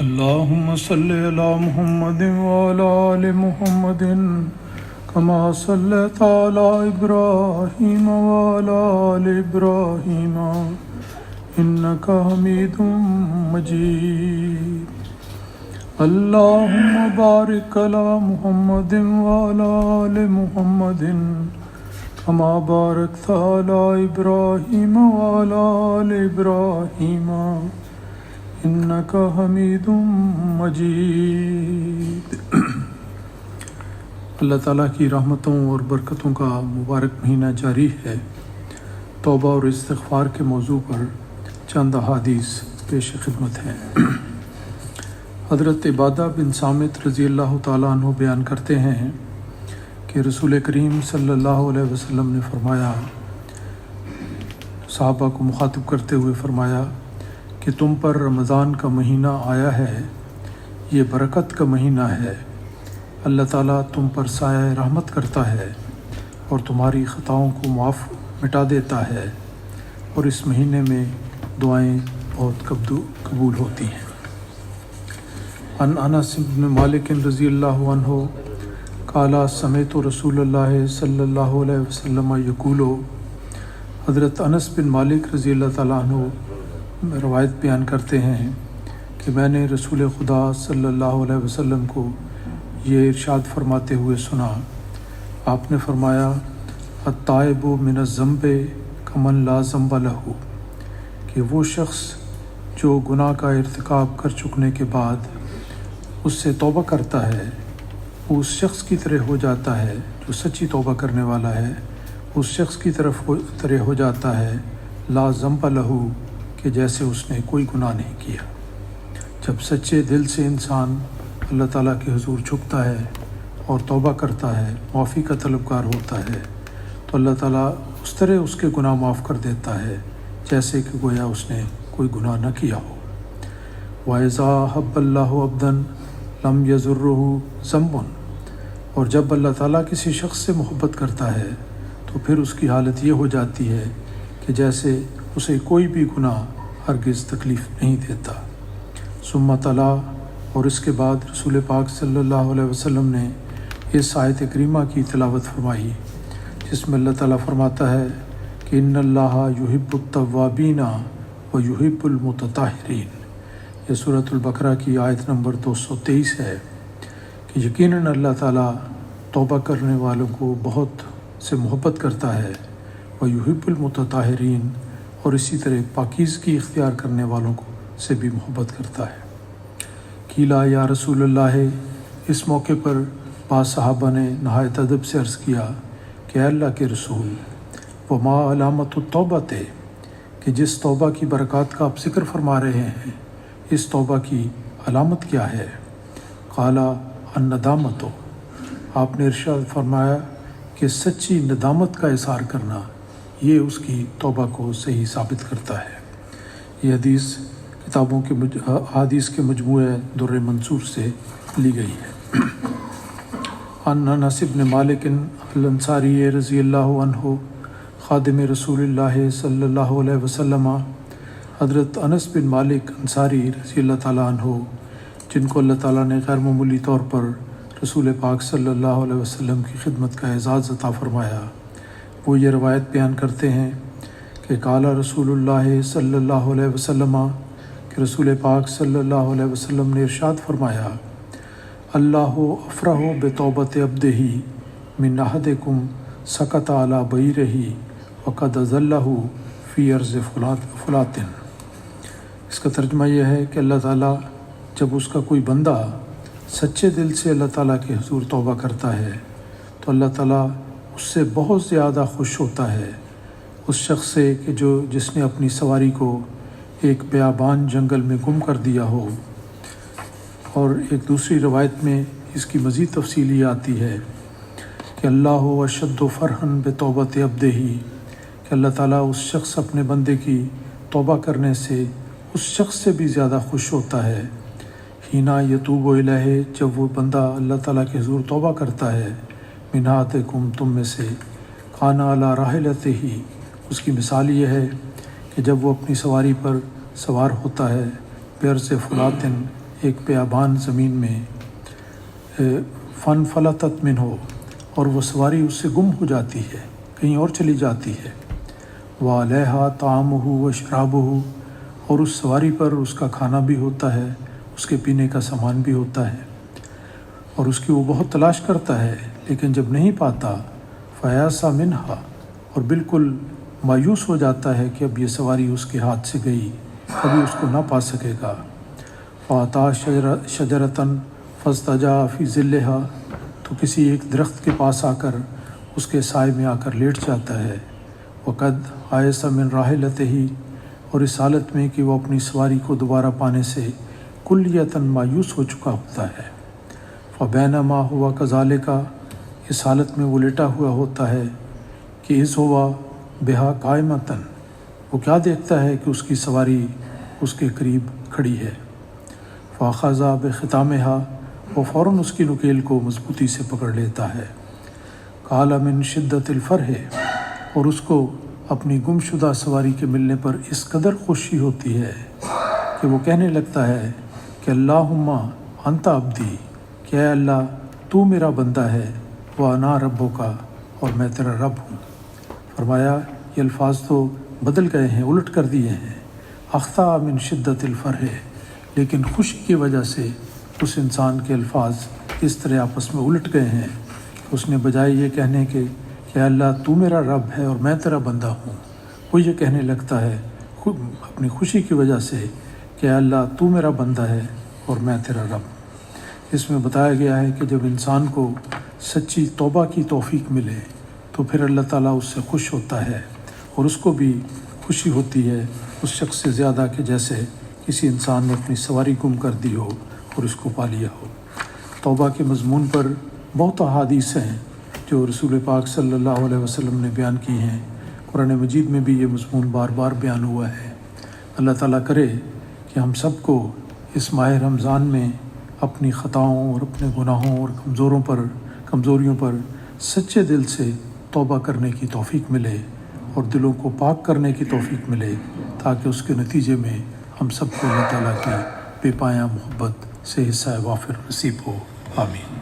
اللهم صل على محمد وعلى آل محمد كما صليت على إبراهيم وعلى آل إبراهيم إنك حميد مجيد. اللهم بارك على محمد وعلى آل محمد كما باركت على إبراهيم وعلى آل إبراهيم إنك حميد مجيد. اللہ تعالیٰ کی رحمتوں اور برکتوں کا مبارک مہینہ جاری ہے. توبہ اور استغفار کے موضوع پر چند احادیث پیش خدمت ہیں. حضرت عبادہ بن صامت رضی اللہ تعالیٰ عنہ بیان کرتے ہیں کہ رسول کریم صلی اللہ علیہ وسلم نے فرمایا، صحابہ کو مخاطب کرتے ہوئے فرمایا کہ تم پر رمضان کا مہینہ آیا ہے، یہ برکت کا مہینہ ہے. اللہ تعالیٰ تم پر سایہ رحمت کرتا ہے اور تمہاری خطاؤں کو معاف مٹا دیتا ہے، اور اس مہینے میں دعائیں بہت قبول ہوتی ہیں. عن انس بن مالک رضی اللہ عنہ قال سمعت رسول اللہ صلی اللہ علیہ وسلم یقول. حضرت انس بن مالک رضی اللہ تعالیٰ عنہ روایت بیان کرتے ہیں کہ میں نے رسول خدا صلی اللہ علیہ وسلم کو یہ ارشاد فرماتے ہوئے سنا. آپ نے فرمایا، التائب من الذنب کمن لا ذنب لہ، کہ وہ شخص جو گناہ کا ارتکاب کر چکنے کے بعد اس سے توبہ کرتا ہے، وہ اس شخص کی طرح ہو جاتا ہے جو سچی توبہ کرنے والا ہے، اس شخص کی طرح ہو جاتا ہے لا ذنب لہ، کہ جیسے اس نے کوئی گناہ نہیں کیا. جب سچے دل سے انسان اللہ تعالیٰ کے حضور جھکتا ہے اور توبہ کرتا ہے، معافی کا طلبگار ہوتا ہے، تو اللہ تعالیٰ اس طرح اس کے گناہ معاف کر دیتا ہے جیسے کہ گویا اس نے کوئی گناہ نہ کیا ہو. وَإِذَا حَبَّ اللَّهُ عَبْدًا لَمْ يَضُرُّهُ ذَنبٌ، اور جب اللہ تعالیٰ کسی شخص سے محبت کرتا ہے تو پھر اس کی حالت یہ ہو جاتی ہے کہ جیسے اسے کوئی بھی گناہ ہرگز تکلیف نہیں دیتا. ثم تلا، اور اس کے بعد رسول پاک صلی اللہ علیہ وسلم نے اس آیت کریمہ کی تلاوت فرمائی جس میں اللہ تعالیٰ فرماتا ہے کہ ان اللہ یحب التوابین و یحب المتطہرین. یہ سورۃ البقرہ کی آیت نمبر 223 ہے کہ یقیناً اللہ تعالیٰ توبہ کرنے والوں کو بہت سے محبت کرتا ہے، و یحب المتطہرین، اور اسی طرح پاکیزگی اختیار کرنے والوں کو سے بھی محبت کرتا ہے. قیلا یا رسول اللہ، اس موقع پر بعض صحابہ نے نہایت ادب سے عرض کیا کہ اے اللہ کے رسول، وما علامت التوبۃ، کہ جس توبہ کی برکات کا آپ ذکر فرما رہے ہیں اس توبہ کی علامت کیا ہے؟ قال الندامت، آپ نے ارشاد فرمایا کہ سچی ندامت کا اظہار کرنا یہ اس کی توبہ کو صحیح ثابت کرتا ہے. یہ حدیث کتابوں کے حدیث کے مجموعہ در منصور سے لی گئی ہے. عن انس بن مالک الانصاری رضی اللہ عنہ خادم رسول اللہ صلی اللہ علیہ وسلم. حضرت انس بن مالک انصاری رضی اللہ تعالیٰ عنہ، جن کو اللہ تعالیٰ نے غیر معمولی طور پر رسول پاک صلی اللہ علیہ وسلم کی خدمت کا اعزاز عطا فرمایا، وہ یہ روایت بیان کرتے ہیں کہ قال رسول اللہ صلی اللہ علیہ وسلم، کہ رسول پاک صلی اللہ علیہ وسلم نے ارشاد فرمایا، اللہ افرح بتوبت عبدہ من احدکم سکت علی بعیرہ وقد اذلہ فی ارض فلات. اس کا ترجمہ یہ ہے کہ اللہ تعالیٰ جب اس کا کوئی بندہ سچے دل سے اللہ تعالیٰ کے حضور توبہ کرتا ہے تو اللہ تعالیٰ اس سے بہت زیادہ خوش ہوتا ہے اس شخص سے کہ جس نے اپنی سواری کو ایک بیابان جنگل میں گم کر دیا ہو. اور ایک دوسری روایت میں اس کی مزید تفصیل یہ آتی ہے کہ اللہ اشد فرحا بتوبت عبدہ، کہ اللہ تعالیٰ اس شخص اپنے بندے کی توبہ کرنے سے اس شخص سے بھی زیادہ خوش ہوتا ہے. حینا یتوب الیہ، جب وہ بندہ اللہ تعالیٰ کے حضور توبہ کرتا ہے، من احدکم، تم میں سے، کان علی راحلتہ، اس کی مثال یہ ہے کہ جب وہ اپنی سواری پر سوار ہوتا ہے، پیر سے فلاتن، ایک بیابان زمین میں فن فلتت من ہو اور وہ سواری اس سے گم ہو جاتی ہے، کہیں اور چلی جاتی ہے۔ وعلیہا طعامہ و شرابہ، اور اس سواری پر اس کا کھانا بھی ہوتا ہے، اس کے پینے کا سامان بھی ہوتا ہے، اور اس کی وہ بہت تلاش کرتا ہے لیکن جب نہیں پاتا فیاسا منہا، اور بالکل مایوس ہو جاتا ہے کہ اب یہ سواری اس کے ہاتھ سے گئی، کبھی اس کو نہ پا سکے گا۔ فاتا شجرتاً فاستجا فی ظلھا، تو کسی ایک درخت کے پاس آ کر اس کے سائے میں آ کر لیٹ جاتا ہے۔ وقد آئس من راحلتہ، اور اس حالت میں کہ وہ اپنی سواری کو دوبارہ پانے سے کلیتاً مایوس ہو چکا ہوتا ہے۔ فبینما ہوا کذالک، اس حالت میں وہ لیٹا ہوا ہوتا ہے کہ اذ ہوا بہا قائمتاً، وہ کیا دیکھتا ہے کہ اس کی سواری اس کے قریب کھڑی ہے۔ فاخذ بختامہا، وہ فوراً اس کی نکیل کو مضبوطی سے پکڑ لیتا ہے۔ قال من شدت الفرح، اور اس کو اپنی گم شدہ سواری کے ملنے پر اس قدر خوشی ہوتی ہے کہ وہ کہنے لگتا ہے کہ اللہم انت عبدی، کہ اے اللہ تو میرا بندہ ہے، وانا ربک، اور میں تیرا رب ہوں۔ فرمایا یہ الفاظ تو بدل گئے ہیں، الٹ کر دیے ہیں۔ اخطا من شدت الفرح، لیکن خوشی کی وجہ سے اس انسان کے الفاظ اس طرح آپس میں الٹ گئے ہیں کہ اس نے بجائے یہ کہنے کے کہ اللہ تو میرا رب ہے اور میں تیرا بندہ ہوں، وہ یہ کہنے لگتا ہے اپنی خوشی کی وجہ سے کہ اللہ تو میرا بندہ ہے اور میں تیرا رب ہوں۔ اس میں بتایا گیا ہے کہ جب انسان کو سچی توبہ کی توفیق ملے تو پھر اللہ تعالیٰ اس سے خوش ہوتا ہے، اور اس کو بھی خوشی ہوتی ہے اس شخص سے زیادہ کہ جیسے کسی انسان نے اپنی سواری گم کر دی ہو اور اس کو پا لیا ہو۔ توبہ کے مضمون پر بہت احادیث ہیں جو رسول پاک صلی اللہ علیہ وسلم نے بیان کی ہیں، قرآن مجید میں بھی یہ مضمون بار بار بیان ہوا ہے۔ اللہ تعالیٰ کرے کہ ہم سب کو اس ماہ رمضان میں اپنی خطاؤں اور اپنے گناہوں اور کمزوریوں پر سچے دل سے توبہ کرنے کی توفیق ملے اور دلوں کو پاک کرنے کی توفیق ملے، تاکہ اس کے نتیجے میں ہم سب کو اللہ تعالیٰ کی بے پایاں محبت سے حصہ وافر نصیب ہو۔ آمین۔